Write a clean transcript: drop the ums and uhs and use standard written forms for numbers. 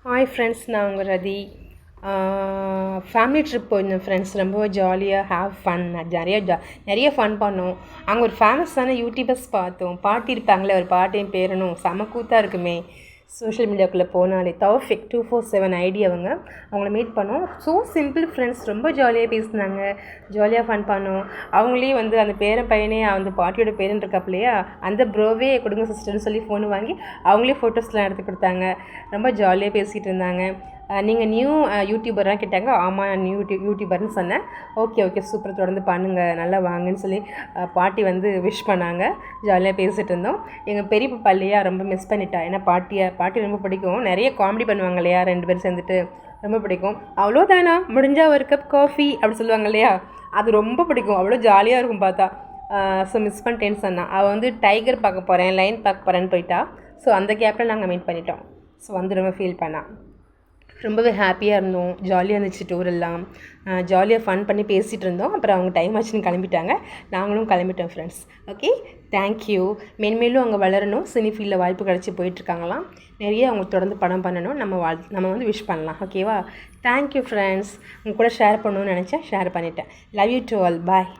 Hi friends, நான் உங்கள் ரதி. Family trip போயிருந்தோம் ஃப்ரெண்ட்ஸ். ரொம்ப ஜாலியாக ஹேவ் ஃபன். நிறைய ஃபன் பண்ணோம். அங்கே ஒரு ஃபேமஸான யூடியூபர்ஸ் பார்த்தோம். பாட்டி இருப்பாங்களே, ஒரு பாட்டியும் பேரனும் செம கூத்தாக இருக்குமே. சோஷியல் மீடியாவுக்குள்ளே போனாலே தௌஃபிக் 247 ஐடி அவங்கள மீட் பண்ணோம். ஸோ சிம்பிள் ஃப்ரெண்ட்ஸ், ரொம்ப ஜாலியாக பேசினாங்க, ஜாலியாக ஃபன் பண்ணோம். அவங்களே வந்து அந்த பையனே அந்த பாட்டியோட பேரன் இருக்காப்பிலையா, அந்த ப்ரோவே கொடுங்க சிஸ்டர்னு சொல்லி ஃபோன் வாங்கி அவங்களே ஃபோட்டோஸ்லாம் எடுத்து கொடுத்தாங்க. ரொம்ப ஜாலியாக பேசிகிட்டு இருந்தாங்க. நீங்கள் நியூ யூடியூபராக கேட்டாங்க. ஆமாம், நான் நியூ யூடியூபர்னு சொன்னேன். ஓகே சூப்பர், தொடர்ந்து பண்ணுங்கள், நல்லா வாங்கன்னு சொல்லி பாட்டி வந்து விஷ் பண்ணாங்க. ஜாலியாக பேசிகிட்டு இருந்தோம். எங்கள் பெரிய பாப்பா இல்லையா, ரொம்ப மிஸ் பண்ணிட்டா. ஏன்னா பாட்டி ரொம்ப பிடிக்கும். நிறைய காமெடி பண்ணுவாங்க இல்லையா, 2 பேரும் சேர்ந்துட்டு ரொம்ப பிடிக்கும். அவ்வளோதானா, முடிஞ்சால் ஒரு கப் காஃபி அப்படி சொல்லுவாங்க இல்லையா, அது ரொம்ப பிடிக்கும். அவ்வளோ ஜாலியாக இருக்கும் பார்த்தா. ஸோ மிஸ் பண்ணிட்டேன்னு சொன்னான். அவள் வந்து டைகர் பார்க்க போகிறேன், லைன் பார்க்க போகிறேன்னு போயிட்டா. ஸோ அந்த கேப்பில் நாங்கள் மீட் பண்ணிட்டோம். ஸோ வந்து ரொம்ப ஃபீல் பண்ணான். ரொம்பவே ஹாப்பியாக இருந்தோம். ஜாலியாக இருந்துச்சு. டூர் எல்லாம் ஜாலியாக ஃபன் பண்ணி பேசிகிட்டு இருந்தோம். அப்புறம் அவங்க டைம் ஆச்சுன்னு கிளம்பிட்டாங்க. நாங்களும் கிளம்பிட்டோம் ஃப்ரெண்ட்ஸ். Okay, thank you. மேன்மேலும் அவங்க வளரணும். சினி ஃபீல்டில் வாய்ப்பு கிடச்சி போயிட்டுருக்காங்களாம். நிறைய அவங்க தொடர்ந்து படம் பண்ணணும். நம்ம வந்து விஷ் பண்ணலாம். ஓகேவா? Thank you friends. உங்க கூட ஷேர் பண்ணணும்னு நினச்சேன், ஷேர் பண்ணிட்டேன். Love you to all. Bye.